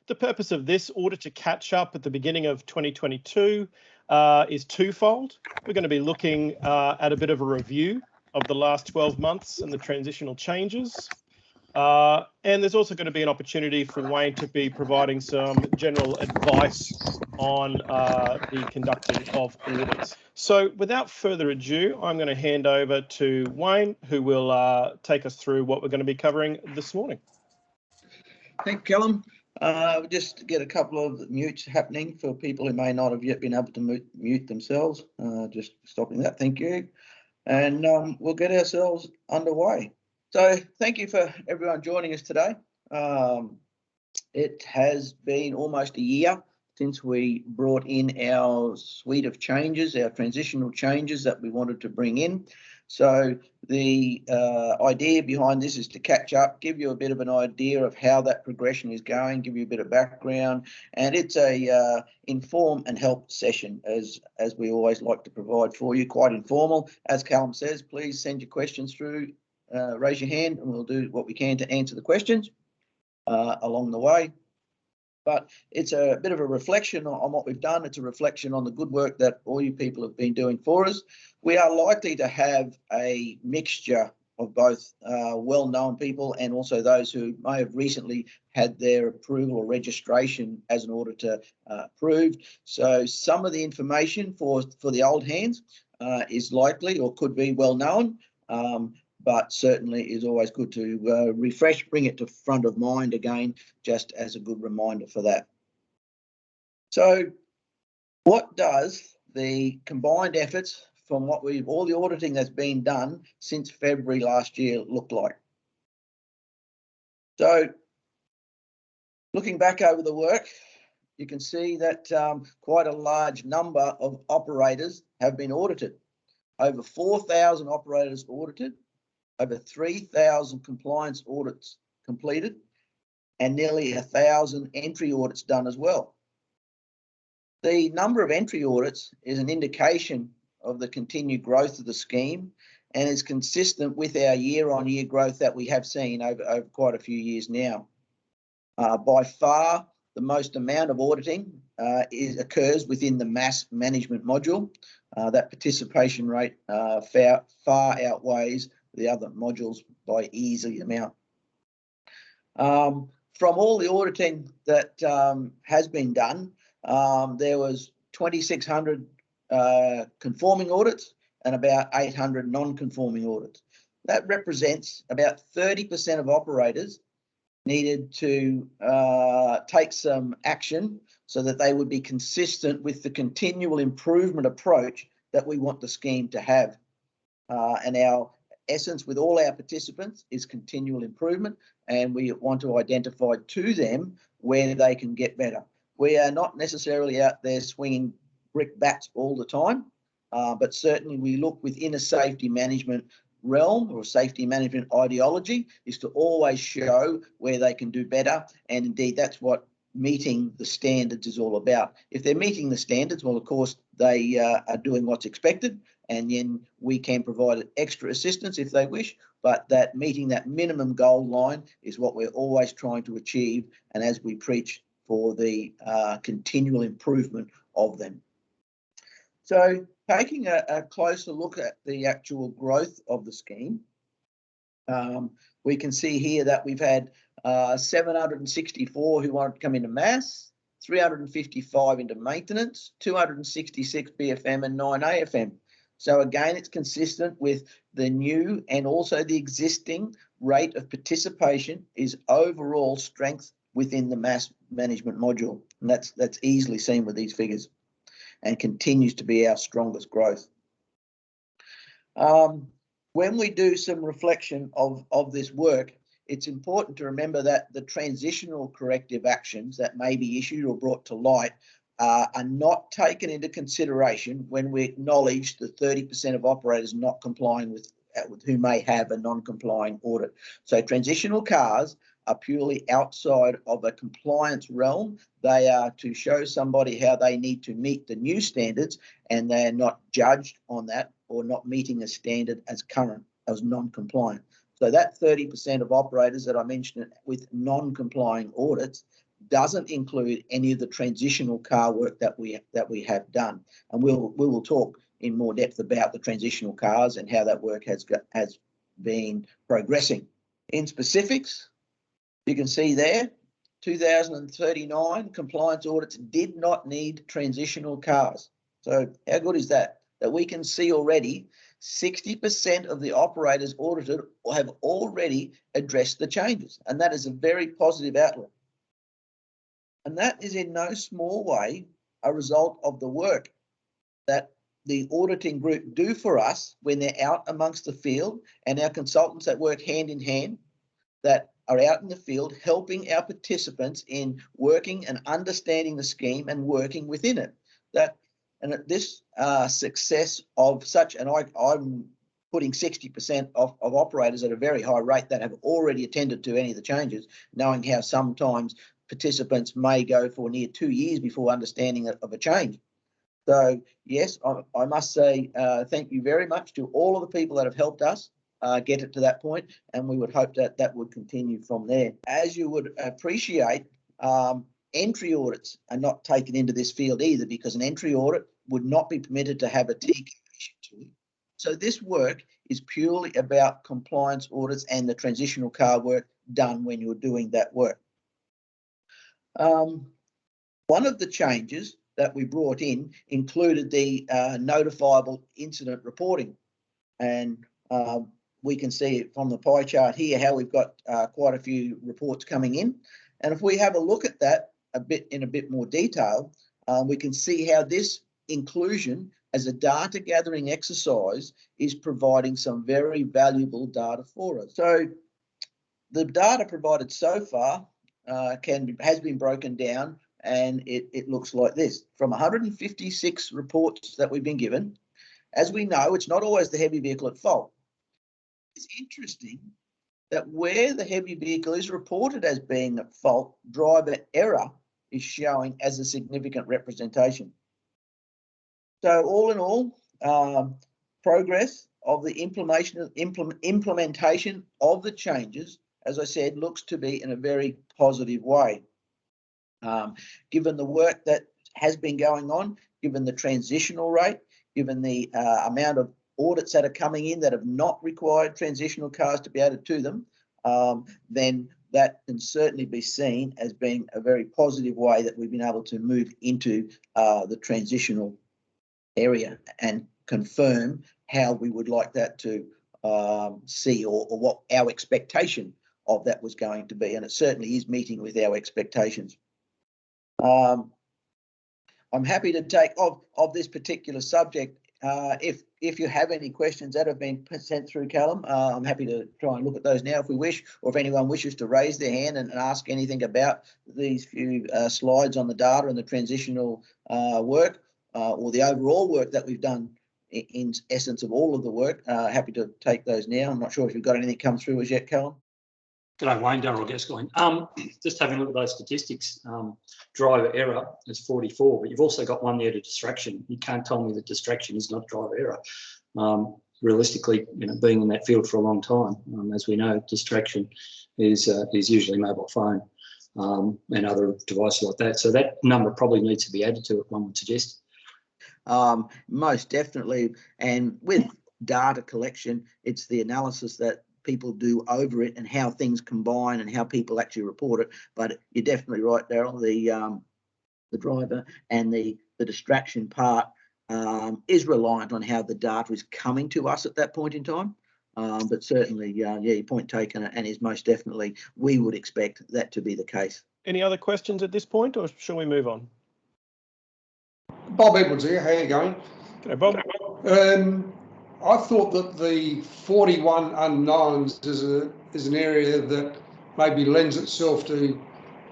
the purpose of this Auditor catch-up at the beginning of 2022 is twofold. We're going to be looking at a bit of a review of the last 12 months and the transitional changes. And there's also going to be an opportunity for Wayne to be providing some general advice on the conducting of audits. So without further ado, I'm going to hand over to Wayne, who will take us through what we're going to be covering this morning. Thank you, Callum. Just get a couple of mutes happening for people who may not have yet been able to mute themselves. Just stopping that, thank you. And we'll get ourselves underway. So thank you for everyone joining us today. It has been almost a year since we brought in our suite of changes, our transitional changes that we wanted to bring in. So the idea behind this is to catch up, give you a bit of an idea of how that progression is going, give you a bit of background, and it's a inform and help session as we always like to provide for you, quite informal. As Callum says, please send your questions through, raise your hand, and we'll do what we can to answer the questions along the way. But it's a bit of a reflection on what we've done. It's a reflection on the good work that all you people have been doing for us. We are likely to have a mixture of both well-known people and also those who may have recently had their approval or registration as an auditor approved. So some of the information for the old hands is likely or could be well known. But certainly is always good to refresh, bring it to front of mind again, just as a good reminder for that. So what does the combined efforts from all the auditing that's been done since February last year look like? So looking back over the work, you can see that quite a large number of operators have been audited. Over 4,000 operators audited. Over 3,000 compliance audits completed, and nearly 1,000 entry audits done as well. The number of entry audits is an indication of the continued growth of the scheme and is consistent with our year-on-year growth that we have seen over quite a few years now. By far, the most amount of auditing occurs within the mass management module. That participation rate far outweighs the other modules by easy amount. From all the auditing that has been done, there was 2,600 conforming audits and about 800 non-conforming audits. That represents about 30% of operators needed to take some action so that they would be consistent with the continual improvement approach that we want the scheme to have. And our essence with all our participants is continual improvement, and we want to identify to them where they can get better. We are not necessarily out there swinging brick bats all the time, but certainly we look within a safety management realm or safety management ideology is to always show where they can do better, and indeed that's what meeting the standards is all about. If they're meeting the standards, well, of course, they are doing what's expected, and then we can provide extra assistance if they wish, but that meeting that minimum goal line is what we're always trying to achieve, and as we preach for the continual improvement of them. So taking a closer look at the actual growth of the scheme, we can see here that we've had 764 who want to come into mass, 355 into maintenance, 266 BFM and 9 AFM. So again, it's consistent with the new and also the existing rate of participation is overall strength within the mass management module. And that's easily seen with these figures and continues to be our strongest growth. When we do some reflection of this work, it's important to remember that the transitional corrective actions that may be issued or brought to light are not taken into consideration when we acknowledge the 30% of operators not complying with who may have a non-complying audit. So transitional cars are purely outside of a compliance realm. They are to show somebody how they need to meet the new standards, and they're not judged on that or not meeting a standard as current, as non-compliant. So that 30% of operators that I mentioned with non-complying audits, doesn't include any of the transitional car work that we have done, and we will talk in more depth about the transitional cars and how that work has been progressing. In specifics, you can see there, 2039 compliance audits did not need transitional cars. So how good is that? That we can see already 60% of the operators audited have already addressed the changes, and that is a very positive outlook. And that is in no small way a result of the work that the auditing group do for us when they're out amongst the field, and our consultants that work hand in hand, that are out in the field helping our participants in working and understanding the scheme and working within it. This success of such, and I'm putting 60% of operators at a very high rate that have already attended to any of the changes, knowing how sometimes participants may go for near 2 years before understanding of a change. So yes, I must say thank you very much to all of the people that have helped us get it to that point, and we would hope that that would continue from there. As you would appreciate, entry audits are not taken into this field either, because an entry audit would not be permitted to have a TCA issue to it. So this work is purely about compliance audits and the transitional car work done when you're doing that work. One of the changes that we brought in included the notifiable incident reporting, and we can see it from the pie chart here how we've got quite a few reports coming in. And if we have a look at that in a bit more detail, we can see how this inclusion as a data gathering exercise is providing some very valuable data for us. So the data provided so far has been broken down, and it looks like this. From 156 reports that we've been given, as we know, it's not always the heavy vehicle at fault. It's interesting that where the heavy vehicle is reported as being at fault, driver error is showing as a significant representation. So all in all, progress of the implementation of the changes, as I said, looks to be in a very positive way. Given the work that has been going on, given the transitional rate, given the amount of audits that are coming in that have not required transitional cars to be added to them, then that can certainly be seen as being a very positive way that we've been able to move into the transitional area and confirm how we would like that to see, or what our expectation of that was going to be. And it certainly is meeting with our expectations. I'm happy to take of this particular subject. If you have any questions that have been sent through, Callum, I'm happy to try and look at those now if we wish, or if anyone wishes to raise their hand and ask anything about these few slides on the data and the transitional work, or the overall work that we've done in essence of all of the work. Happy to take those now. I'm not sure if you've got anything come through as yet, Callum. G'day, Wayne, Darryl Gascoigne. Just having a look at those statistics, driver error is 44, but you've also got one there to distraction. You can't tell me that distraction is not driver error. Realistically, being in that field for a long time, as we know, distraction is usually mobile phone and other devices like that. So that number probably needs to be added to it, one would suggest. Most definitely. And with data collection, it's the analysis that people do over it and how things combine and how people actually report it. But you're definitely right, Darryl. The driver and the distraction part is reliant on how the data is coming to us at that point in time. But certainly, yeah, your point taken, and is most definitely, we would expect that to be the case. Any other questions at this point, or shall we move on? Bob Edwards here. How are you going? G'day, Bob. I thought that the 41 unknowns is an area that maybe lends itself to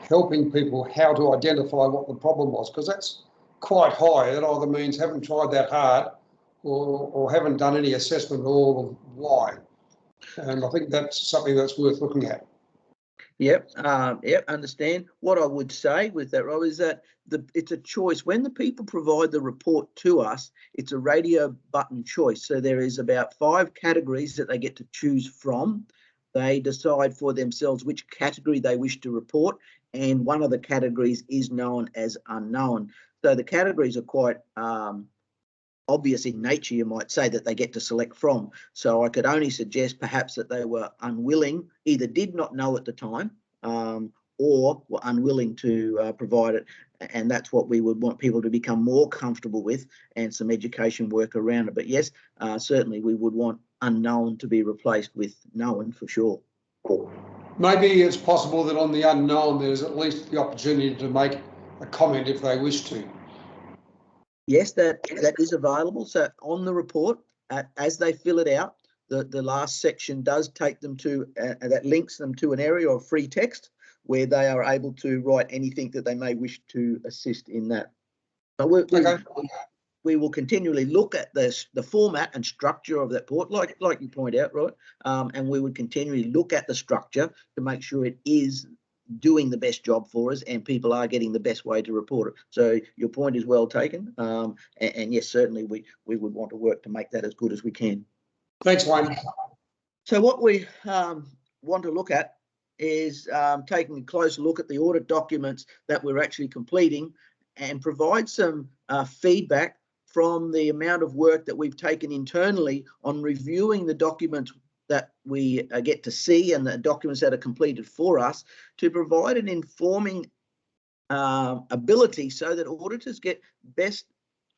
helping people how to identify what the problem was, because that's quite high. That either means haven't tried that hard or haven't done any assessment at all of why. And I think that's something that's worth looking at. Yep, understand. What I would say with that, Rob, is that it's a choice. When the people provide the report to us, it's a radio button choice. So there is about 5 categories that they get to choose from. they decide for themselves which category they wish to report, and one of the categories is known as unknown. So the categories are quite obvious in nature, you might say, that they get to select from. So I could only suggest perhaps that they were unwilling, either did not know at the time, or were unwilling to provide it. And that's what we would want people to become more comfortable with, and some education work around it. But yes, certainly we would want unknown to be replaced with known for sure. Maybe it's possible that on the unknown, there's at least the opportunity to make a comment if they wish to. Yes, that is available. So on the report, as they fill it out, the last section does take them to, that links them to an area of free text where they are able to write anything that they may wish to assist in that. But we will continually look at the format and structure of that report, like you point out, right? And we would continually look at the structure to make sure it is doing the best job for us and people are getting the best way to report it. So your point is well taken. And yes, certainly we would want to work to make that as good as we can. Thanks, Wayne. So what we want to look at is taking a close look at the audit documents that we're actually completing and provide some feedback from the amount of work that we've taken internally on reviewing the documents that we get to see and the documents that are completed for us, to provide an informing ability so that auditors get best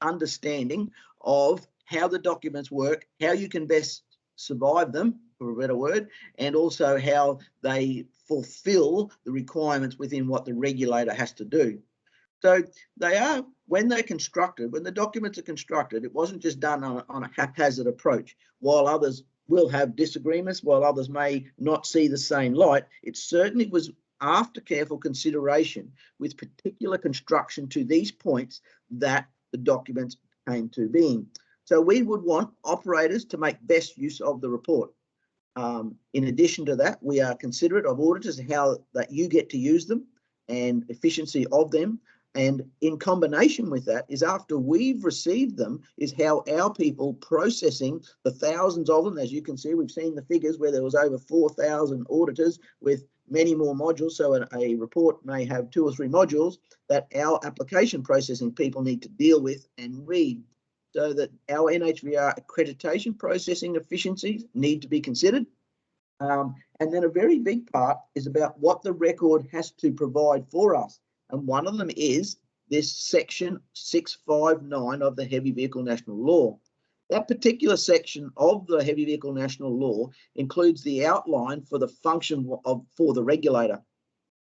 understanding of how the documents work, how you can best survive them, for a better word, and also how they fulfill the requirements within what the regulator has to do. So they are, when they're constructed, when the documents are constructed, it wasn't just done on a haphazard approach. While others will have disagreements, while others may not see the same light, it certainly was after careful consideration with particular construction to these points that the documents came to being. So we would want operators to make best use of the report. In addition to that, we are considerate of auditors and how that you get to use them and efficiency of them. And in combination with that is, after we've received them, is how our people processing the thousands of them. As you can see, we've seen the figures where there was over 4,000 auditors with many more modules. So a report may have 2 or 3 modules that our application processing people need to deal with and read, so that our NHVAS accreditation processing efficiencies need to be considered. And then a very big part is about what the record has to provide for us. And one of them is this section 659 of the Heavy Vehicle National Law. That particular section of the Heavy Vehicle National Law includes the outline for the function for the regulator.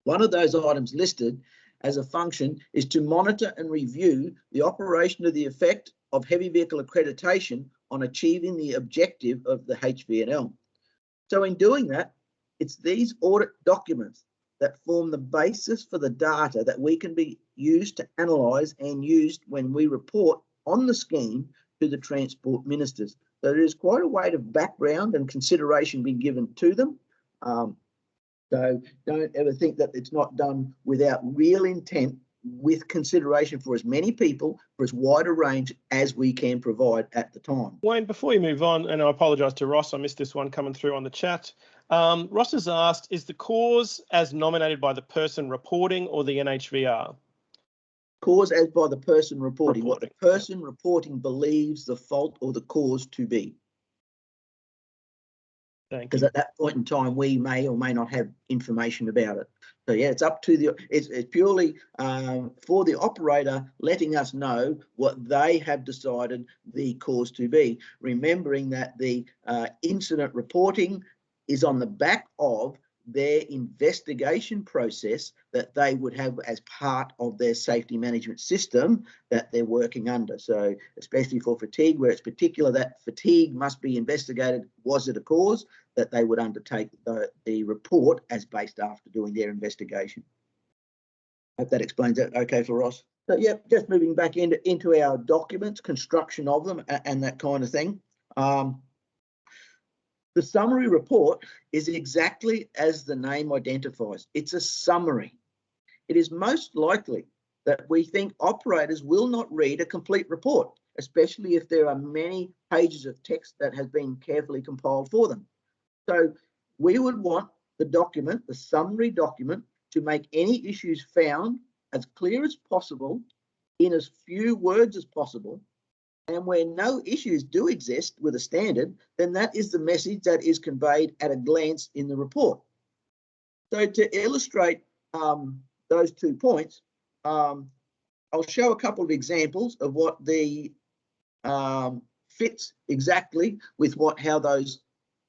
One of those items listed as a function is to monitor and review the operation of the effect of heavy vehicle accreditation on achieving the objective of the HVNL. So in doing that, it's these audit documents that form the basis for the data that we can be used to analyse and used when we report on the scheme to the transport ministers. So there is quite a weight of background and consideration being given to them. So don't ever think that it's not done without real intent, with consideration for as many people, for as wide a range as we can provide at the time. Wayne, before you move on, and I apologise to Ross, I missed this one coming through on the chat. Ross has asked, is the cause as nominated by the person reporting or the NHVR? Cause as by the person reporting. What the person reporting believes the fault or the cause to be. Because at that point in time, we may or may not have information about it. So yeah, it's up to it's purely for the operator letting us know what they have decided the cause to be. Remembering that the incident reporting is on the back of their investigation process that they would have as part of their safety management system that they're working under. So especially for fatigue, where it's particular that fatigue must be investigated, was it a cause, that they would undertake the report as based after doing their investigation. Hope that explains that okay for Ross. So yeah, just moving back into our documents, construction of them and that kind of thing. The summary report is exactly as the name identifies. It's a summary. It is most likely that we think operators will not read a complete report, especially if there are many pages of text that has been carefully compiled for them. So we would want the document, the summary document, to make any issues found as clear as possible in as few words as possible. And where no issues do exist with a standard, then that is the message that is conveyed at a glance in the report. So to illustrate those 2 points, I'll show a couple of examples of what the fits exactly with how those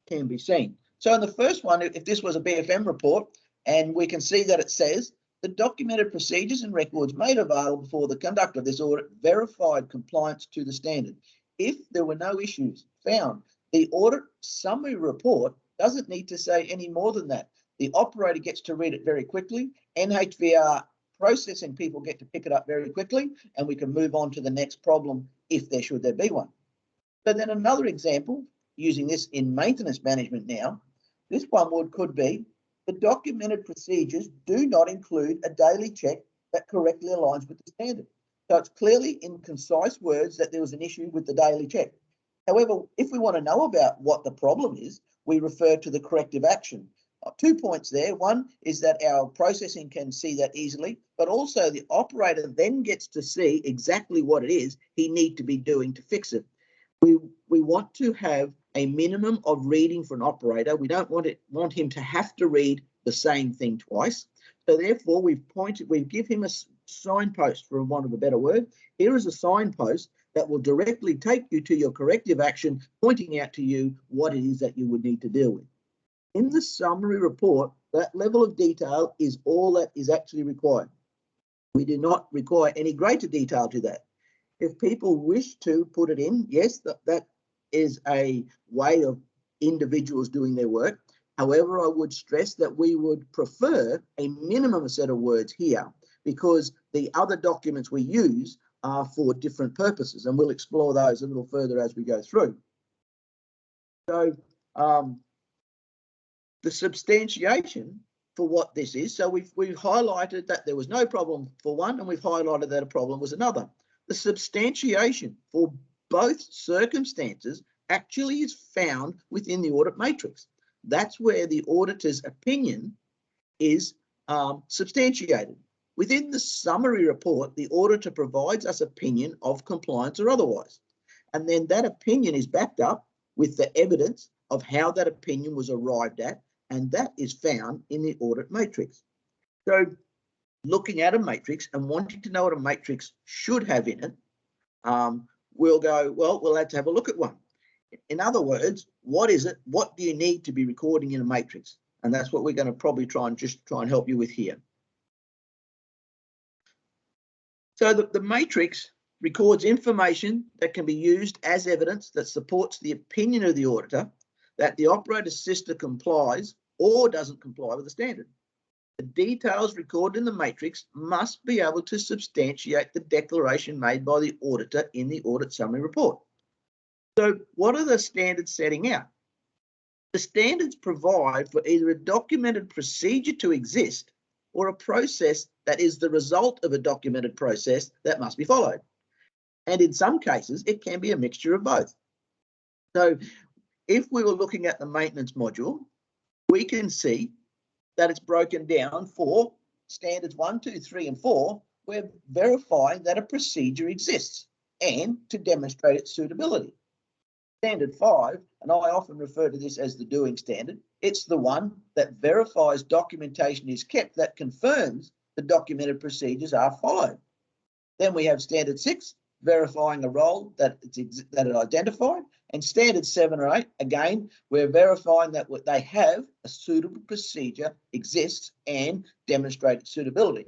can be seen. So in the first one, if this was a BFM report, and we can see that it says, the documented procedures and records made available for the conduct of this audit verified compliance to the standard. If there were no issues found, the audit summary report doesn't need to say any more than that. The operator gets to read it very quickly. NHVAS processing people get to pick it up very quickly, and we can move on to the next problem if should there be one. But then another example, using this in maintenance management now, this one could be, the documented procedures do not include a daily check that correctly aligns with the standard. So it's clearly in concise words that there was an issue with the daily check. However, if we want to know about what the problem is, we refer to the corrective action. 2 points there. One is that our processing can see that easily, but also the operator then gets to see exactly what it is he needs to be doing to fix it. We want to have a minimum of reading for an operator. We don't want him to have to read the same thing twice. So therefore, we give him a signpost, for want of a better word. Here is a signpost that will directly take you to your corrective action, pointing out to you what it is that you would need to deal with. In the summary report, that level of detail is all that is actually required. We do not require any greater detail to that. If people wish to put it in, yes, that is a way of individuals doing their work. However, I would stress that we would prefer a minimum set of words here, because the other documents we use are for different purposes, and we'll explore those a little further as we go through. So the substantiation for what this is, so we've highlighted that there was no problem for one, and we've highlighted that a problem was another. The substantiation for both circumstances actually is found within the audit matrix. That's where the auditor's opinion is substantiated. Within the summary report, the auditor provides us opinion of compliance or otherwise. And then that opinion is backed up with the evidence of how that opinion was arrived at, and that is found in the audit matrix. So looking at a matrix and wanting to know what a matrix should have in it, we'll go, well, we'll have to have a look at one. In other words, what is it? What do you need to be recording in a matrix? And that's what we're going to probably try and help you with here. So the matrix records information that can be used as evidence that supports the opinion of the auditor that the operator's system complies or doesn't comply with the standard. The details recorded in the matrix must be able to substantiate the declaration made by the auditor in the audit summary report. So what are the standards setting out? The standards provide for either a documented procedure to exist or a process that is the result of a documented process that must be followed. And in some cases, it can be a mixture of both. So if we were looking at the maintenance module, we can see that it's broken down for standards 1, 2, 3, and 4. We're verifying that a procedure exists and to demonstrate its suitability. Standard 5, and I often refer to this as the doing standard, it's the one that verifies documentation is kept that confirms the documented procedures are followed. Then we have standard 6, verifying a role that it identified, and standard 7 or 8, again, we're verifying that what they have a suitable procedure exists and demonstrate suitability.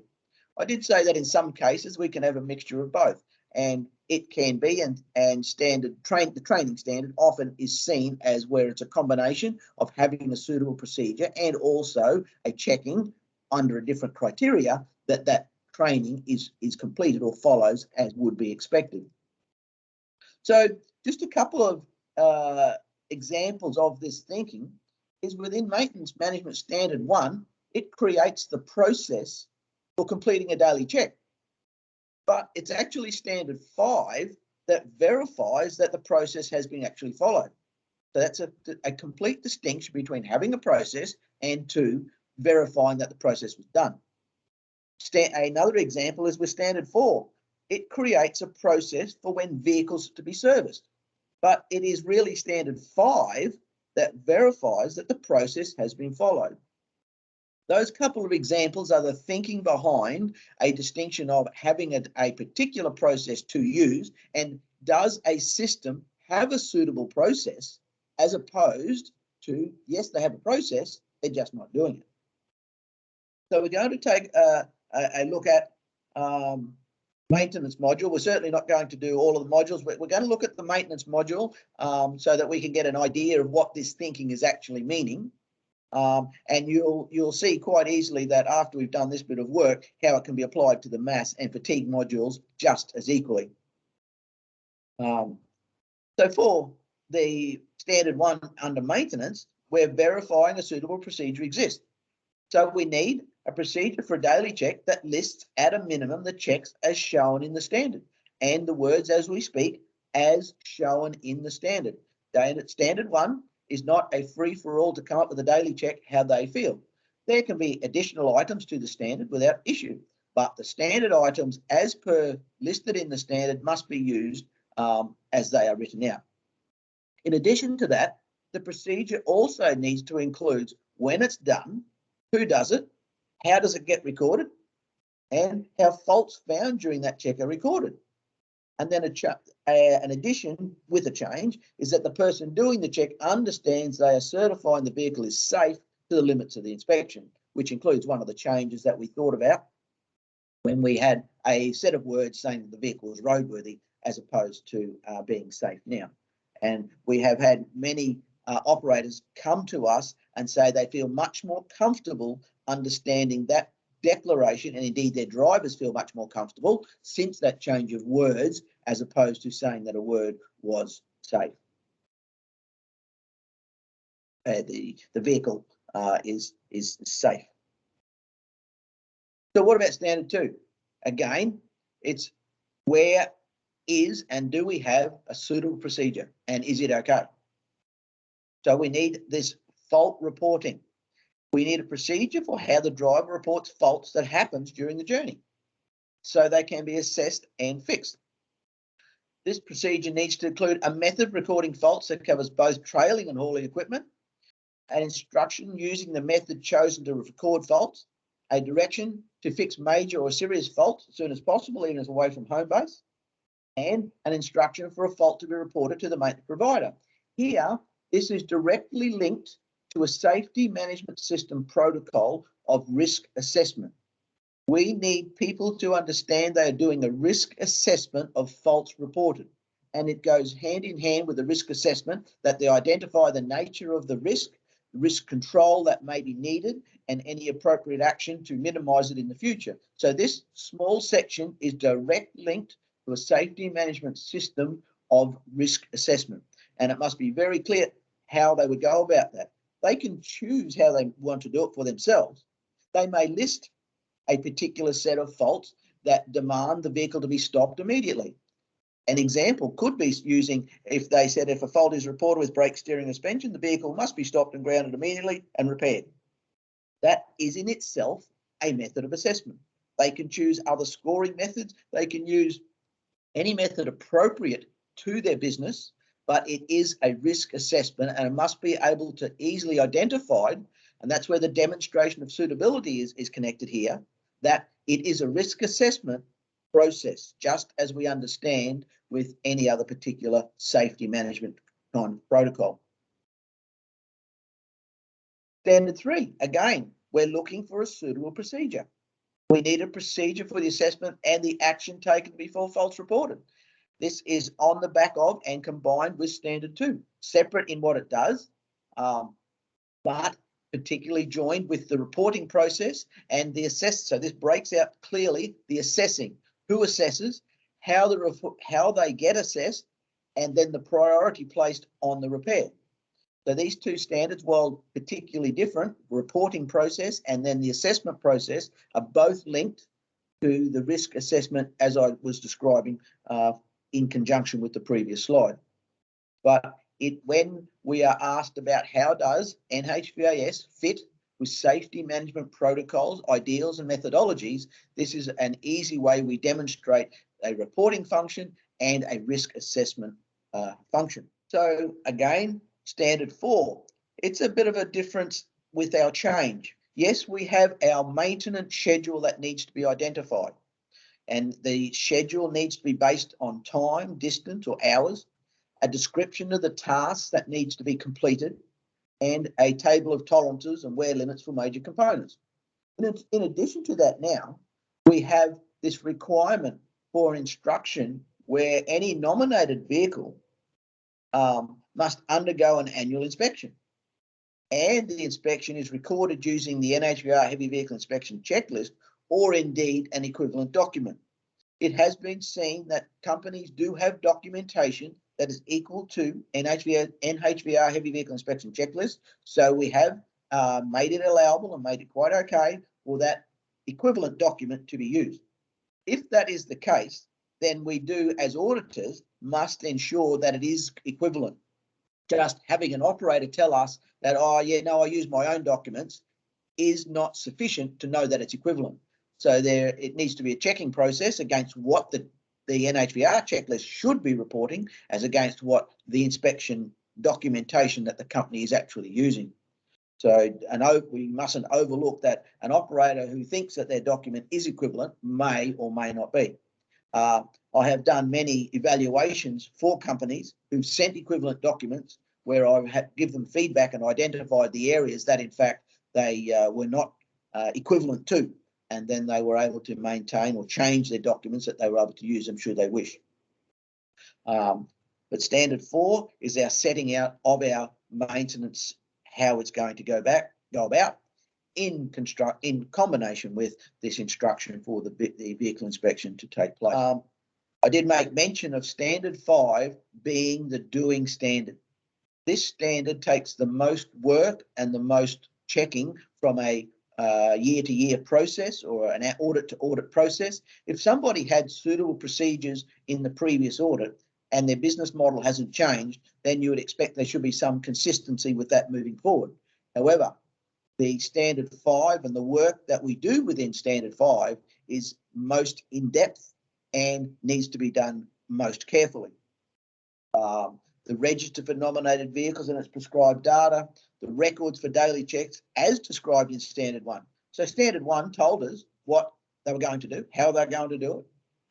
I did say that in some cases we can have a mixture of both, and it can be, and the training standard often is seen as where it's a combination of having a suitable procedure and also a checking under a different criteria that training is completed or follows as would be expected. So just a couple of examples of this thinking is within Maintenance Management Standard 1, it creates the process for completing a daily check. But it's actually Standard 5 that verifies that the process has been actually followed. So that's a complete distinction between having a process and 2, verifying that the process was done. Another example is with standard 4. It creates a process for when vehicles are to be serviced, but it is really standard 5 that verifies that the process has been followed. Those couple of examples are the thinking behind a distinction of having a particular process to use, and does a system have a suitable process, as opposed to, yes, they have a process, they're just not doing it. So we're going to take a look at maintenance module. We're certainly not going to do all of the modules, but we're going to look at the maintenance module so that we can get an idea of what this thinking is actually meaning. And you'll see quite easily that after we've done this bit of work, how it can be applied to the mass and fatigue modules just as equally. So for the standard 1 under maintenance, we're verifying a suitable procedure exists. So we need a procedure for a daily check that lists at a minimum the checks as shown in the standard, and the words as we speak as shown in the standard. Standard 1 is not a free-for-all to come up with a daily check how they feel. There can be additional items to the standard without issue, but the standard items as per listed in the standard must be used as they are written out. In addition to that, the procedure also needs to include when it's done, who does it, how does it get recorded, and how faults found during that check are recorded. And then an addition with a change is that the person doing the check understands they are certifying the vehicle is safe to the limits of the inspection, which includes one of the changes that we thought about when we had a set of words saying that the vehicle was roadworthy as opposed to being safe now. And we have had many operators come to us and say they feel much more comfortable understanding that declaration, and indeed their drivers feel much more comfortable since that change of words, as opposed to saying that a word was safe. The vehicle is safe. So what about standard 2? Again, it's where is and do we have a suitable procedure, and is it okay? So we need this fault reporting. We need a procedure for how the driver reports faults that happens during the journey, so they can be assessed and fixed. This procedure needs to include a method recording faults that covers both trailing and hauling equipment, an instruction using the method chosen to record faults, a direction to fix major or serious faults as soon as possible, even as away from home base, and an instruction for a fault to be reported to the maintenance provider. Here, this is directly linked to a safety management system protocol of risk assessment. We need people to understand they are doing a risk assessment of faults reported, and it goes hand in hand with the risk assessment that they identify the nature of the risk control that may be needed, and any appropriate action to minimize it in the future. So this small section is direct linked to a safety management system of risk assessment, and it must be very clear how they would go about that. They can choose how they want to do it for themselves. They may list a particular set of faults that demand the vehicle to be stopped immediately. An example could be using, if they said if a fault is reported with brake, steering, and suspension, the vehicle must be stopped and grounded immediately and repaired. That is in itself a method of assessment. They can choose other scoring methods. They can use any method appropriate to their business, but it is a risk assessment, and it must be able to easily identified, and that's where the demonstration of suitability is connected here, that it is a risk assessment process, just as we understand with any other particular safety management kind of protocol. Standard 3, again, we're looking for a suitable procedure. We need a procedure for the assessment and the action taken before faults reported. This is on the back of and combined with standard 2, separate in what it does, but particularly joined with the reporting process and the assess. So this breaks out clearly the assessing, who assesses, how they get assessed, and then the priority placed on the repair. So these two standards, while particularly different, reporting process and then the assessment process, are both linked to the risk assessment as I was describing in conjunction with the previous slide. But when we are asked about how does NHVAS fit with safety management protocols, ideals and methodologies, this is an easy way we demonstrate a reporting function and a risk assessment function. So again, standard 4, it's a bit of a difference with our change. Yes, we have our maintenance schedule that needs to be identified, and the schedule needs to be based on time, distance or hours, a description of the tasks that needs to be completed, and a table of tolerances and wear limits for major components. And in addition to that, now we have this requirement for instruction where any nominated vehicle must undergo an annual inspection. And the inspection is recorded using the NHVA Heavy Vehicle Inspection Checklist or indeed an equivalent document. It has been seen that companies do have documentation that is equal to NHVA Heavy Vehicle Inspection Checklist. So we have made it allowable and made it quite okay for that equivalent document to be used. If that is the case, then we do, as auditors, must ensure that it is equivalent. Just having an operator tell us that, oh yeah, no, I use my own documents is not sufficient to know that it's equivalent. So it needs to be a checking process against what the NHVR checklist should be reporting as against what the inspection documentation that the company is actually using. So we mustn't overlook that an operator who thinks that their document is equivalent may or may not be. I have done many evaluations for companies who've sent equivalent documents where I've had give them feedback and identified the areas that in fact they were not equivalent to, and then they were able to maintain or change their documents that they were able to use them should they wish. But standard 4 is our setting out of our maintenance, how it's going to go about in combination with this instruction for the vehicle inspection to take place. I did make mention of standard 5 being the doing standard. This standard takes the most work and the most checking from a year-to-year process or an audit-to-audit process. If somebody had suitable procedures in the previous audit and their business model hasn't changed, then you would expect there should be some consistency with that moving forward. However, the standard 5 and the work that we do within standard 5 is most in-depth and needs to be done most carefully. The register for nominated vehicles and its prescribed data, the records for daily checks as described in standard 1. So standard 1 told us what they were going to do, how they're going to do it,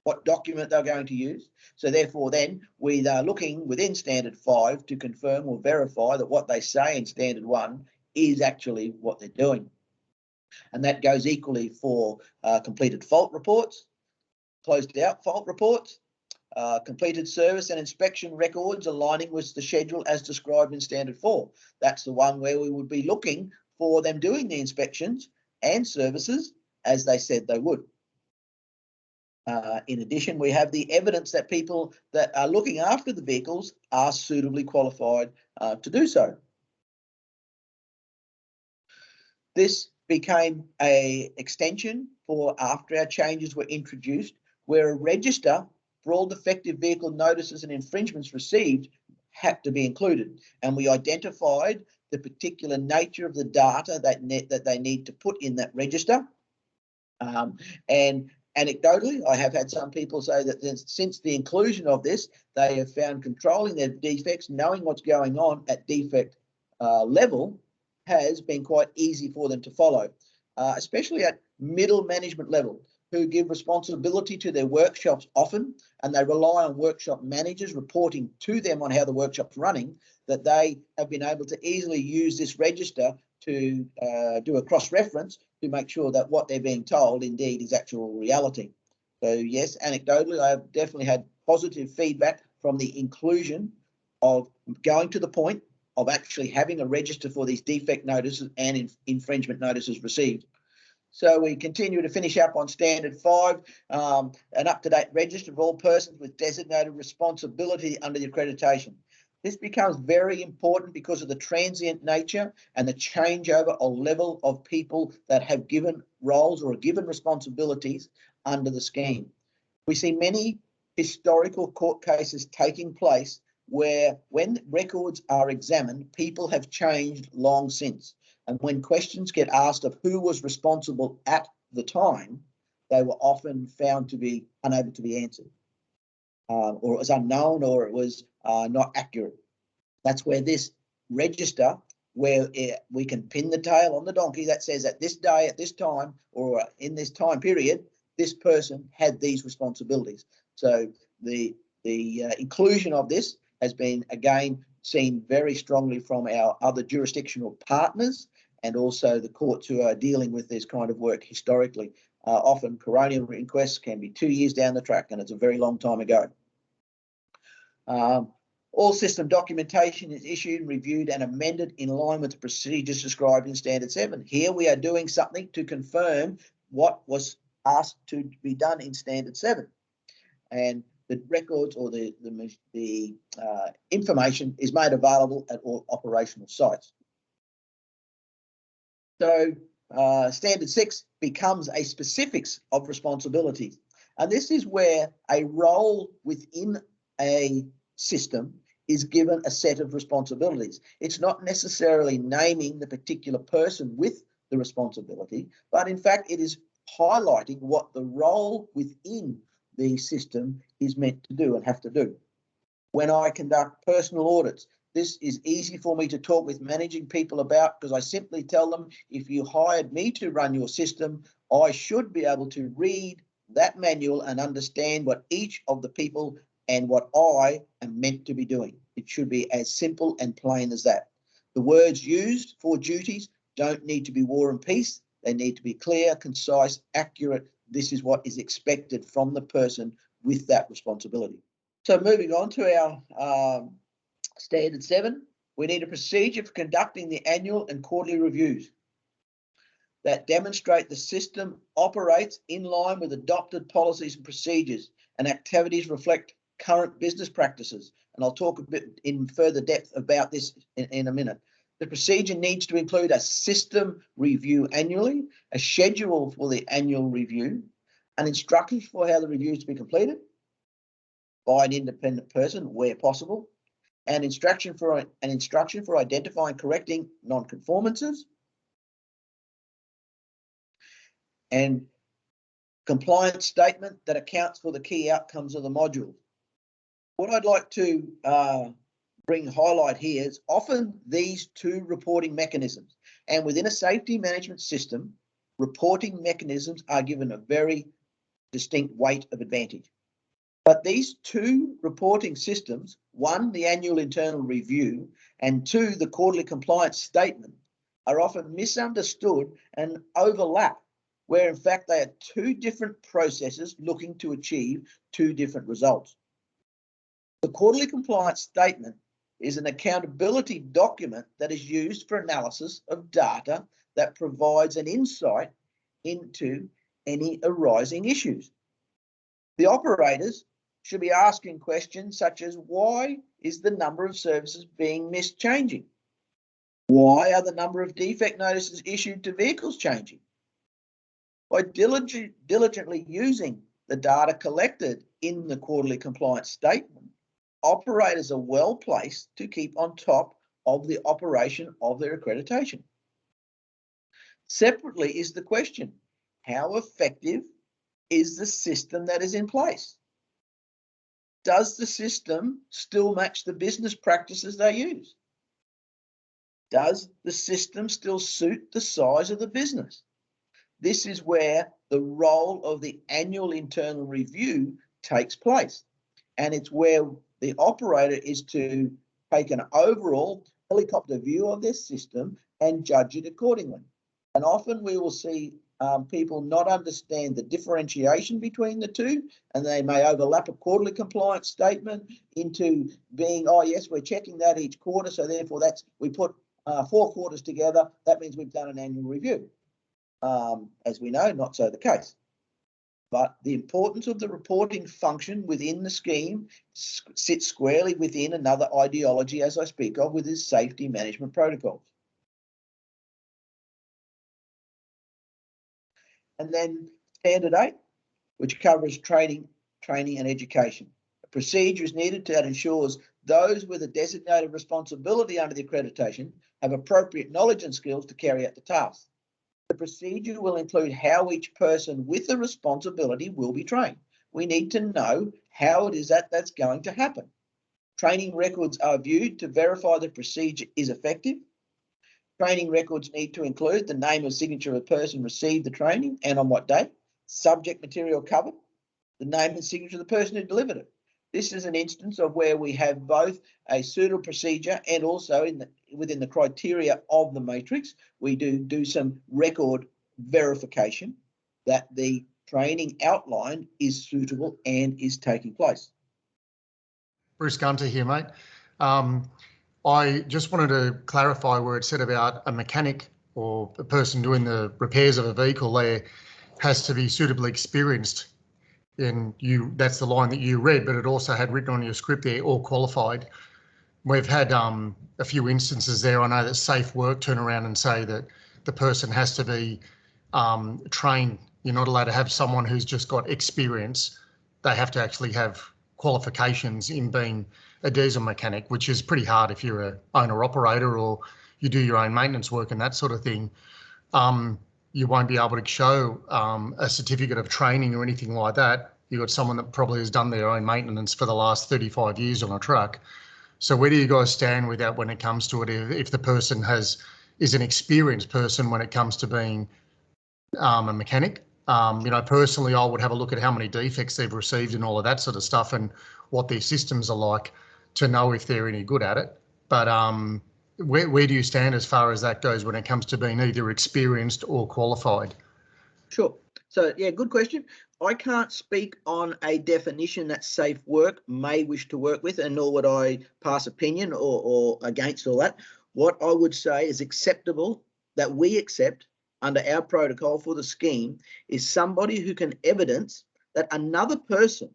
what document they're going to use. So therefore then we are looking within standard 5 to confirm or verify that what they say in standard 1 is actually what they're doing. And that goes equally for completed fault reports, closed out fault reports, completed service and inspection records aligning with the schedule as described in standard 4. That's the one where we would be looking for them doing the inspections and services as they said they would. In addition, we have the evidence that people that are looking after the vehicles are suitably qualified to do so. This became an extension for after our changes were introduced, where a register for all defective vehicle notices and infringements received had to be included. And we identified the particular nature of the data that they need to put in that register. And anecdotally, I have had some people say that since the inclusion of this, they have found controlling their defects, knowing what's going on at defect level has been quite easy for them to follow, especially at middle management level, who give responsibility to their workshops often, and they rely on workshop managers reporting to them on how the workshop's running, that they have been able to easily use this register to do a cross-reference to make sure that what they're being told indeed is actual reality. So yes, anecdotally, I have definitely had positive feedback from the inclusion of going to the point of actually having a register for these defect notices and infringement notices received. So we continue to finish up on standard 5, an up-to-date register of all persons with designated responsibility under the accreditation. This becomes very important because of the transient nature and the changeover or level of people that have given roles or given responsibilities under the scheme. We see many historical court cases taking place where when records are examined, people have changed long since. And when questions get asked of who was responsible at the time, they were often found to be unable to be answered, or it was unknown, or it was not accurate. That's where this register, where we can pin the tail on the donkey that says at this day, at this time, or in this time period, this person had these responsibilities. So the inclusion of this has been, again, seen very strongly from our other jurisdictional partners and also the courts who are dealing with this kind of work historically. Often coronial inquests can be 2 years down the track, and it's a very long time ago. All system documentation is issued, reviewed and amended in line with the procedures described in Standard 7. Here we are doing something to confirm what was asked to be done in Standard 7. And the records or the information is made available at all operational sites. So Standard 6 becomes a specifics of responsibilities. And this is where a role within a system is given a set of responsibilities. It's not necessarily naming the particular person with the responsibility, but in fact it is highlighting what the role within the system is meant to do and have to do. When I conduct personal audits, this is easy for me to talk with managing people about, because I simply tell them, if you hired me to run your system, I should be able to read that manual and understand what each of the people and what I am meant to be doing. It should be as simple and plain as that. The words used for duties don't need to be war and peace. They need to be clear, concise, accurate. This is what is expected from the person with that responsibility. So moving on to our Standard 7, we need a procedure for conducting the annual and quarterly reviews that demonstrate the system operates in line with adopted policies and procedures, and activities reflect current business practices. And I'll talk a bit in further depth about this in a minute. The procedure needs to include a system review annually, a schedule for the annual review, an instruction for how the review is to be completed by an independent person where possible, an instruction for identifying, correcting non-conformances, and compliance statement that accounts for the key outcomes of the module. What I'd like to highlight here is often these two reporting mechanisms, and within a safety management system, reporting mechanisms are given a very distinct weight of advantage. But these two reporting systems, one, the annual internal review, and two, the quarterly compliance statement, are often misunderstood and overlap, where in fact they are two different processes looking to achieve two different results. The quarterly compliance statement is an accountability document that is used for analysis of data that provides an insight into any arising issues. The operators should be asking questions such as, why is the number of services being missed changing? Why are the number of defect notices issued to vehicles changing? By diligently using the data collected in the quarterly compliance statement, operators are well placed to keep on top of the operation of their accreditation. Separately is the question, how effective is the system that is in place? Does the system still match the business practices they use? Does the system still suit the size of the business? This is where the role of the annual internal review takes place. And it's where the operator is to take an overall helicopter view of this system and judge it accordingly. And often we will see people not understand the differentiation between the two, and they may overlap a quarterly compliance statement into being, oh yes, we're checking that each quarter, so therefore we put 4 quarters together, that means we've done an annual review. As we know, not so the case. But the importance of the reporting function within the scheme sits squarely within another ideology, as I speak of, with its safety management protocols. And then Standard 8, which covers training and education. A procedure is needed that ensures those with a designated responsibility under the accreditation have appropriate knowledge and skills to carry out the task. The procedure will include how each person with a responsibility will be trained. We need to know how it is that that's going to happen. Training records are viewed to verify the procedure is effective. Training records need to include the name and signature of the person who received the training and on what date, subject material covered, the name and signature of the person who delivered it. This is an instance of where we have both a suitable procedure and also within the criteria of the matrix, we do some record verification that the training outlined is suitable and is taking place. Bruce Gunter here, mate. I just wanted to clarify where it said about a mechanic or a person doing the repairs of a vehicle there has to be suitably experienced. And that's the line that you read, but it also had written on your script there, or qualified. We've had a few instances there. I know that Safe Work turn around and say that the person has to be trained. You're not allowed to have someone who's just got experience. They have to actually have qualifications in being a diesel mechanic, which is pretty hard if you're an owner-operator or you do your own maintenance work and that sort of thing. You won't be able to show a certificate of training or anything like that. You've got someone that probably has done their own maintenance for the last 35 years on a truck. So where do you guys stand with that when it comes to it? If the person is an experienced person when it comes to being a mechanic? Personally, I would have a look at how many defects they've received and all of that sort of stuff and what their systems are like to know if they're any good at it. But where do you stand as far as that goes when it comes to being either experienced or qualified? Sure. So, yeah, good question. I can't speak on a definition that Safe Work may wish to work with, and nor would I pass opinion or against all that. What I would say is acceptable, that we accept under our protocol for the scheme, is somebody who can evidence that another person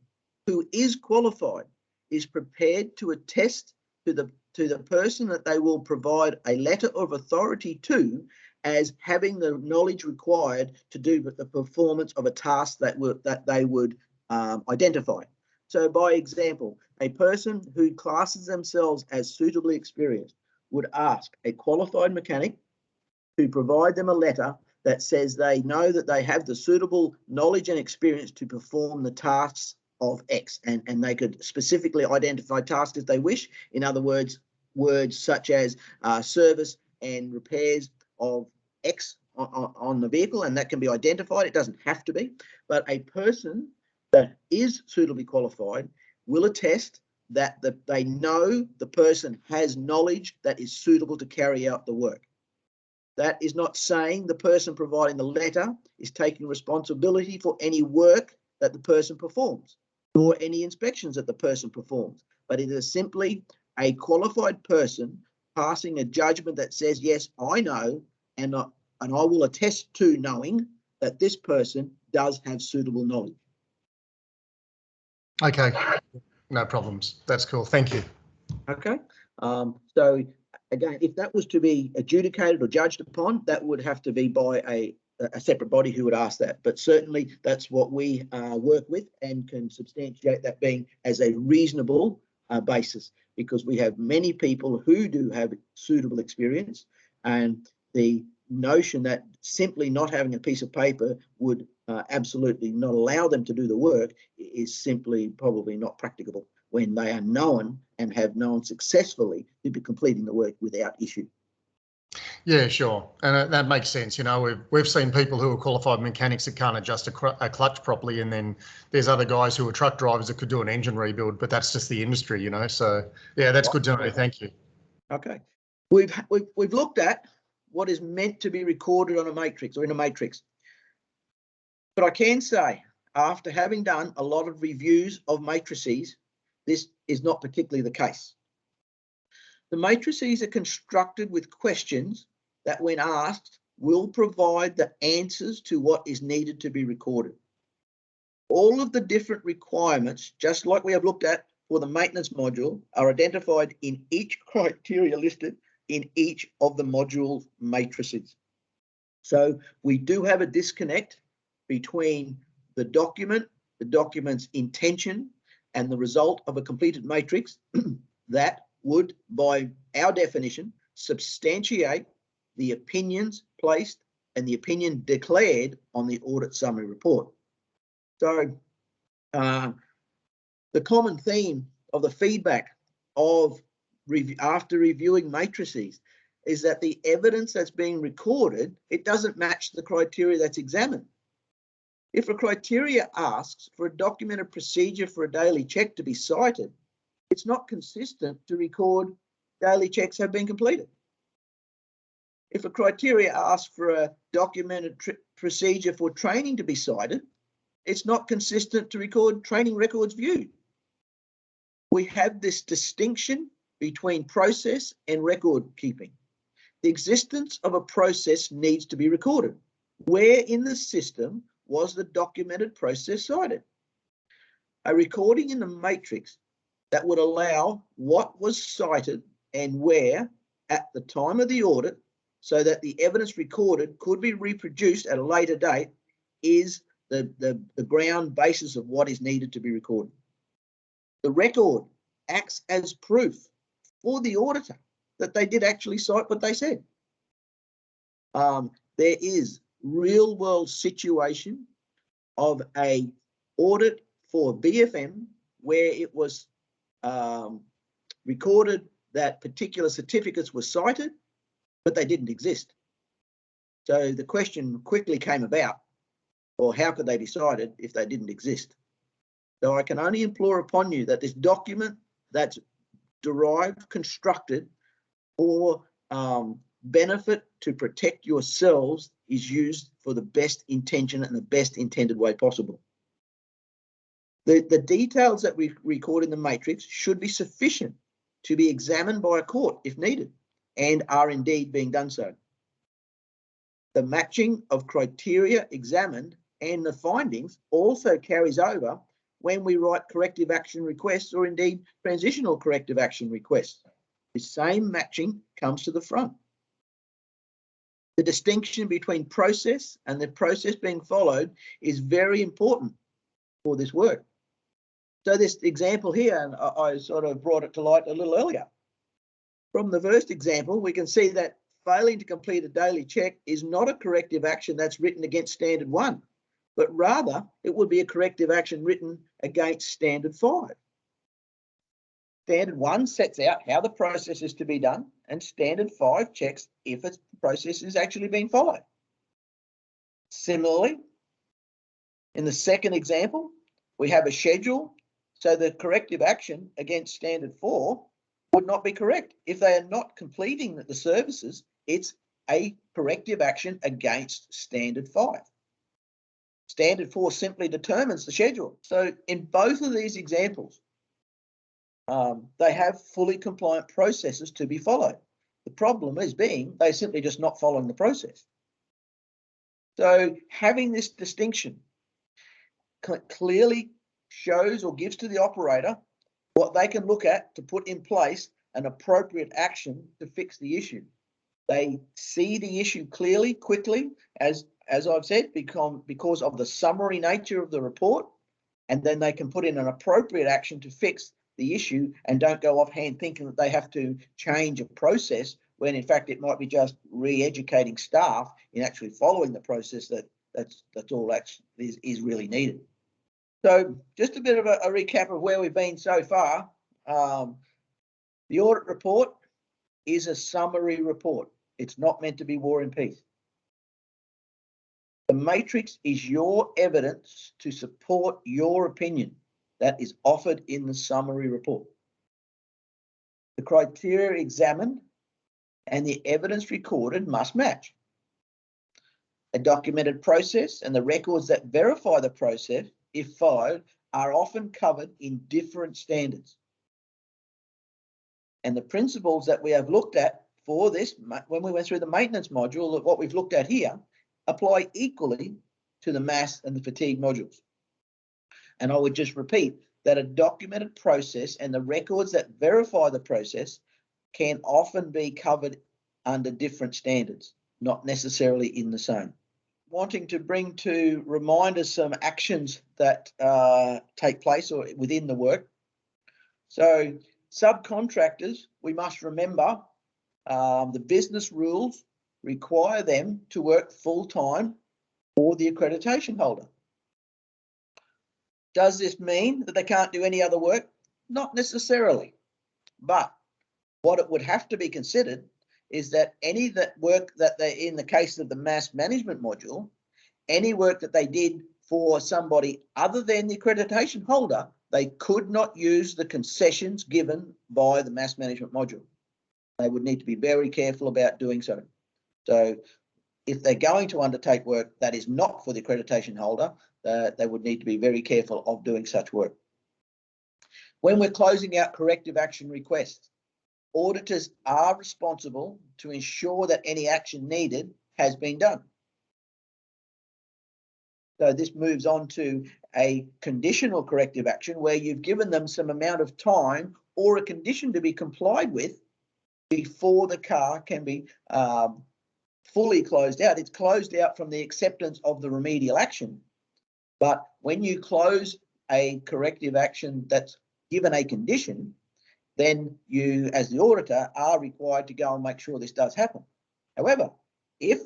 who is qualified is prepared to attest to the person that they will provide a letter of authority to as having the knowledge required to do the performance of a task that they would identify. So by example, a person who classes themselves as suitably experienced would ask a qualified mechanic to provide them a letter that says they know that they have the suitable knowledge and experience to perform the tasks of X, and they could specifically identify tasks if they wish. In other words such as service and repairs of X on the vehicle, and that can be identified. It doesn't have to be, but a person that is suitably qualified will attest that they know the person has knowledge that is suitable to carry out the work. That is not saying the person providing the letter is taking responsibility for any work that the person performs or any inspections that the person performs, but it is simply a qualified person passing a judgment that says, yes, I know, and I will attest to knowing that this person does have suitable knowledge. Okay, no problems. That's cool. Thank you. Okay. So again, if that was to be adjudicated or judged upon, that would have to be by a separate body who would ask that. But certainly that's what we work with and can substantiate that being as a reasonable basis, because we have many people who do have suitable experience, and the notion that simply not having a piece of paper would absolutely not allow them to do the work is simply probably not practicable when they are known and have known successfully to be completing the work without issue. Yeah, sure. And that makes sense. You know, we've seen people who are qualified mechanics that can't adjust a clutch properly. And then there's other guys who are truck drivers that could do an engine rebuild, but that's just the industry, you know. So, yeah, that's good to know. Thank you. Okay. We've looked at what is meant to be recorded on a matrix or in a matrix. But I can say, after having done a lot of reviews of matrices, this is not particularly the case. The matrices are constructed with questions that, when asked, will provide the answers to what is needed to be recorded. All of the different requirements, just like we have looked at for the maintenance module, are identified in each criteria listed in each of the module matrices. So we do have a disconnect between the document's intention and the result of a completed matrix that would, by our definition, substantiate the opinions placed and the opinion declared on the audit summary report. So the common theme of the feedback of after reviewing matrices is that the evidence that's being recorded, it doesn't match the criteria that's examined. If a criteria asks for a documented procedure for a daily check to be cited, it's not consistent to record daily checks have been completed. If a criteria asks for a documented procedure for training to be cited, it's not consistent to record training records viewed. We have this distinction between process and record keeping. The existence of a process needs to be recorded. Where in the system was the documented process cited? A recording in the matrix that would allow what was cited and where at the time of the audit, so that the evidence recorded could be reproduced at a later date, is the ground basis of what is needed to be recorded. The record acts as proof for the auditor that they did actually cite what they said. There is real world situation of a audit for BFM where it was recorded that particular certificates were cited, but they didn't exist. So the question quickly came about, or how could they be cited if they didn't exist? So I can only implore upon you that this document that's derived, constructed for benefit to protect yourselves is used for the best intention and the best intended way possible. The details that we record in the matrix should be sufficient to be examined by a court if needed, and are indeed being done so. The matching of criteria examined and the findings also carries over when we write corrective action requests, or indeed transitional corrective action requests. The same matching comes to the front. The distinction between process and the process being followed is very important for this work. So this example here, and I sort of brought it to light a little earlier. From the first example, we can see that failing to complete a daily check is not a corrective action that's written against Standard 1, but rather it would be a corrective action written against Standard 5. Standard 1 sets out how the process is to be done, and Standard 5 checks if the process is actually being followed. Similarly, in the second example, we have a schedule, so the corrective action against Standard 4 would not be correct. If they are not completing the services, it's a corrective action against Standard 5. Standard 4 simply determines the schedule. So in both of these examples, they have fully compliant processes to be followed. The problem is being they're simply just not following the process. So having this distinction clearly shows or gives to the operator what they can look at to put in place an appropriate action to fix the issue. They see the issue clearly, quickly, as I've said, because of the summary nature of the report, and then they can put in an appropriate action to fix the issue and don't go offhand thinking that they have to change a process when in fact it might be just re-educating staff in actually following the process that's all that is really needed. So just a bit of a recap of where we've been so far. The audit report is a summary report. It's not meant to be War and Peace. The matrix is your evidence to support your opinion that is offered in the summary report. The criteria examined and the evidence recorded must match. A documented process and the records that verify the process, if followed, are often covered in different standards. And the principles that we have looked at for this, when we went through the maintenance module, what we've looked at here, apply equally to the mass and the fatigue modules. And I would just repeat that a documented process and the records that verify the process can often be covered under different standards, not necessarily in the same. Wanting to bring to reminders some actions that take place or within the work. So Subcontractors, we must remember the business rules require them to work full-time for the accreditation holder. Does this mean that they can't do any other work? Not necessarily, but what it would have to be considered is that any that work that they, in the case of the mass management module, any work that they did for somebody other than the accreditation holder, they could not use the concessions given by the mass management module. They would need to be very careful about doing so. So if they're going to undertake work that is not for the accreditation holder, they would need to be very careful of doing such work. When we're closing out corrective action requests, auditors are responsible to ensure that any action needed has been done. So this moves on to a conditional corrective action where you've given them some amount of time or a condition to be complied with before the car can be fully closed out. It's closed out from the acceptance of the remedial action. But when you close a corrective action that's given a condition, then you, as the auditor, are required to go and make sure this does happen. However, if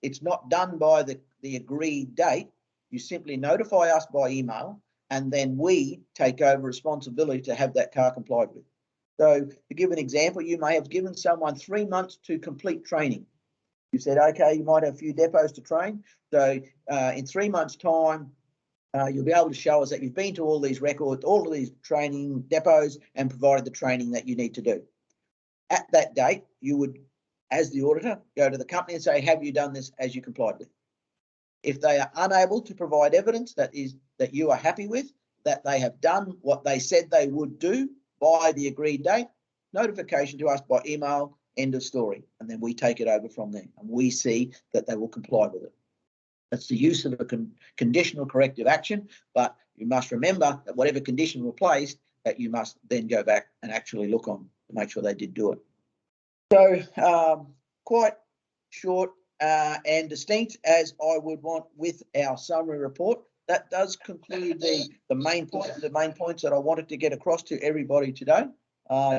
it's not done by the agreed date, you simply notify us by email, and then we take over responsibility to have that car complied with. So to give an example, you may have given someone 3 months to complete training. You said, okay, you might have a few depots to train. So in 3 months' time, you'll be able to show us that you've been to all these records, all of these training depots, and provided the training that you need to do. At that date, you would, as the auditor, go to the company and say, have you done this as you complied with? If they are unable to provide evidence that you are happy with, that they have done what they said they would do by the agreed date, notification to us by email, end of story. And then we take it over from there and we see that they will comply with it. That's the use of a conditional corrective action, but you must remember that whatever condition were placed, that you must then go back and actually look on to make sure they did do it. So quite short and distinct as I would want with our summary report. That does conclude the main points that I wanted to get across to everybody today,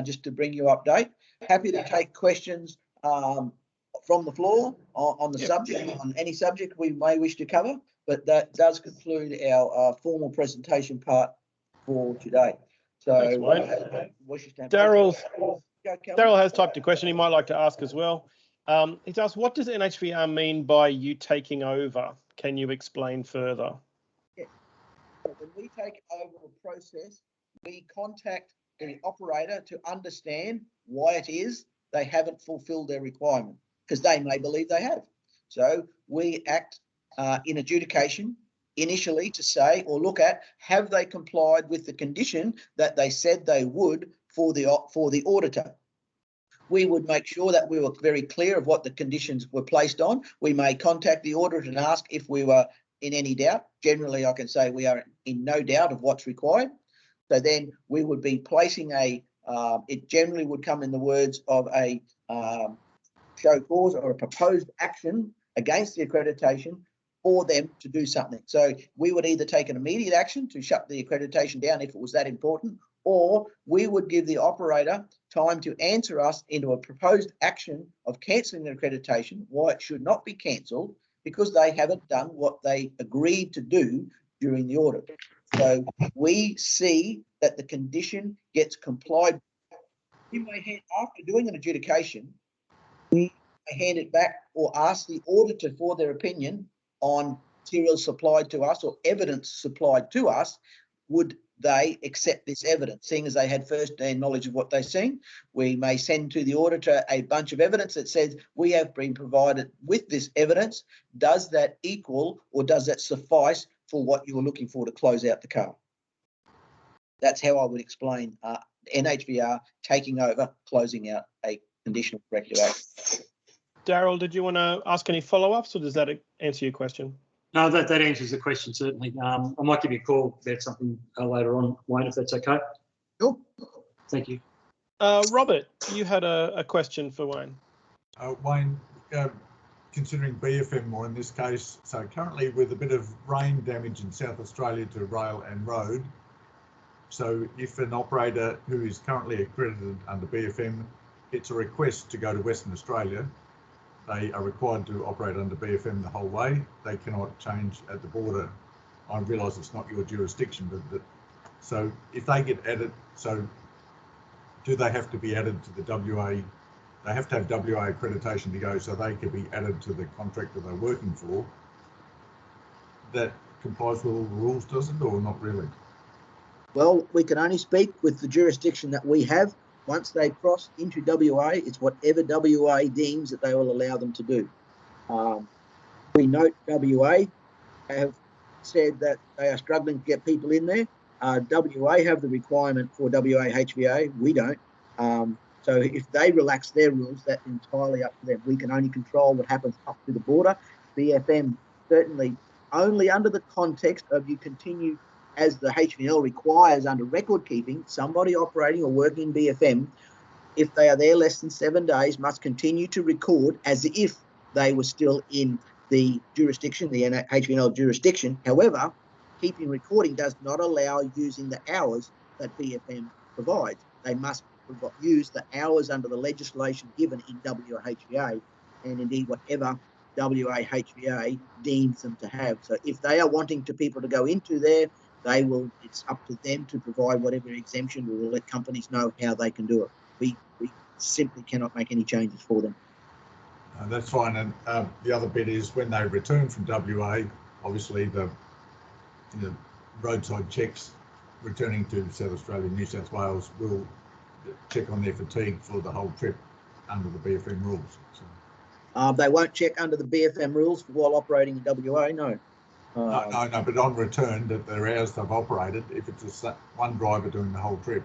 just to bring you update. Happy to take questions from the floor on the subject, on any subject we may wish to cover, but that does conclude our formal presentation part for today. So, Daryl has typed a question he might like to ask as well. He's asked, what does NHVR mean by you taking over? Can you explain further? Yeah. When we take over a process, we contact the operator to understand why it is they haven't fulfilled their requirement, because they may believe they have. So we act in adjudication initially to say or look at, have they complied with the condition that they said they would for the auditor? We would make sure that we were very clear of what the conditions were placed on. We may contact the auditor and ask if we were in any doubt. Generally, I can say we are in no doubt of what's required. So then we would be placing it generally would come in the words of a show cause or a proposed action against the accreditation for them to do something. So we would either take an immediate action to shut the accreditation down if it was that important, or we would give the operator time to answer us into a proposed action of cancelling the accreditation, why it should not be cancelled, because they haven't done what they agreed to do during the audit. So we see that the condition gets complied. We may hand, after doing an adjudication, we may hand it back or ask the auditor for their opinion on materials supplied to us or evidence supplied to us. Would they accept this evidence, seeing as they had first-hand knowledge of what they've seen? We may send to the auditor a bunch of evidence that says we have been provided with this evidence. Does that equal or does that suffice for what you were looking for to close out the car? That's how I would explain NHVR taking over, closing out a conditional corrective action. Daryl, did you want to ask any follow-ups, or does that answer your question? No, that answers the question, certainly. I might give you a call about something later on, Wayne, if that's okay. Sure. Thank you. Robert, you had a question for Wayne. Wayne, considering BFM more in this case, so currently with a bit of rain damage in South Australia to rail and road, So if an operator who is currently accredited under BFM gets a request to go to Western Australia, they are required to operate under BFM the whole way. They cannot change at the border. I realise it's not your jurisdiction, but so if they get added, so do they have to be added to the WA? They have to have WA accreditation to go, so they can be added to the contractor they're working for. That complies with all the rules, does it, or not really? Well, we can only speak with the jurisdiction that we have. Once they cross into WA, it's whatever WA deems that they will allow them to do. We note WA have said that they are struggling to get people in there. WA have the requirement for WA HVA. We don't. So if they relax their rules, that's entirely up to them. We can only control what happens up to the border. BFM certainly only under the context of you continue, as the HVL requires under record keeping, somebody operating or working in BFM, if they are there less than 7 days, must continue to record as if they were still in the jurisdiction, the HVL jurisdiction. However, keeping recording does not allow using the hours that BFM provides. They must use the hours under the legislation given in WHVA, and indeed whatever WHVA deems them to have. So if they are wanting people to go into there, they will, it's up to them to provide whatever exemption. We will let companies know how they can do it. We simply cannot make any changes for them. That's fine. And the other bit is when they return from WA, obviously the roadside checks returning to South Australia, New South Wales will check on their fatigue for the whole trip under the BFM rules. So. They won't check under the BFM rules while operating in WA, no. No, but on return, that their hours they've operated, if it's one driver doing the whole trip,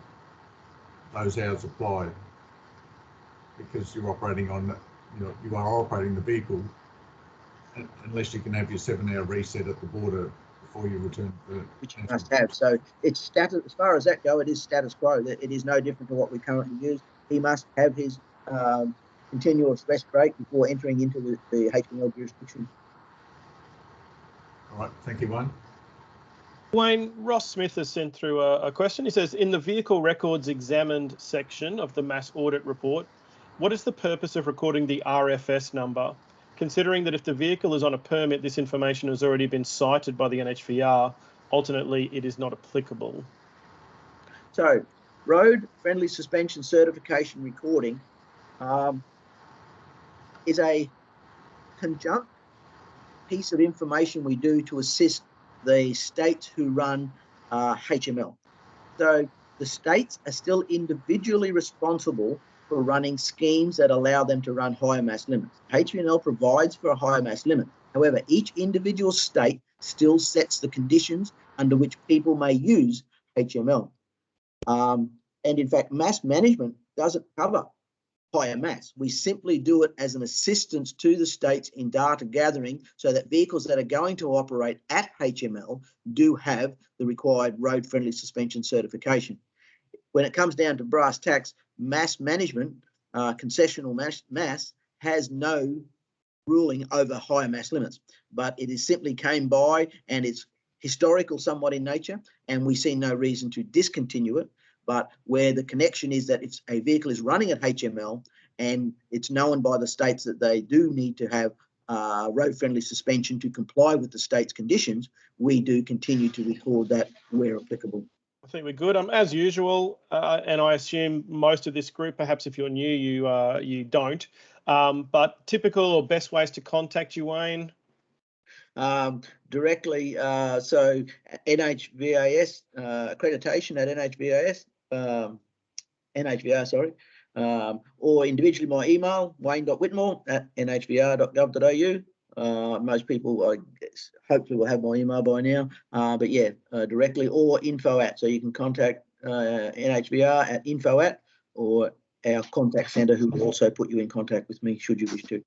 those hours apply because you're operating on, you are operating the vehicle unless you can have your 7-hour reset at the border before you return. Which you must have. So it's status, as far as that go, it is status quo. It is no different to what we currently use. He must have his continuous rest break before entering into the HML jurisdiction. All right, thank you, Wayne. Wayne, Ross Smith has sent through a question. He says, in the vehicle records examined section of the mass audit report, what is the purpose of recording the RFS number? Considering that if the vehicle is on a permit, this information has already been cited by the NHVR, alternately, it is not applicable. So, road friendly suspension certification recording is a conjunct piece of information we do to assist the states who run HML. So the states are still individually responsible for running schemes that allow them to run higher mass limits. HML provides for a higher mass limit. However, each individual state still sets the conditions under which people may use HML. And in fact, mass management doesn't cover higher mass. We simply do it as an assistance to the states in data gathering so that vehicles that are going to operate at HML do have the required road friendly suspension certification. When it comes down to brass tacks, mass management, concessional mass has no ruling over higher mass limits, but it is simply came by and it's historical somewhat in nature, and we see no reason to discontinue it. But where the connection is that if a vehicle is running at HML and it's known by the states that they do need to have road-friendly suspension to comply with the state's conditions, we do continue to record that where applicable. I think we're good. As usual, and I assume most of this group, perhaps if you're new, you don't. But typical or best ways to contact you, Wayne? Directly, so NHVAS, accreditation at NHVAS, NHVR, sorry, or individually my email, wayne.whitmore@nhvr.gov.au. Most people, I guess, hopefully will have my email by now, but yeah, directly or info@, so you can contact NHVR at info@, or our contact centre who will also put you in contact with me should you wish to.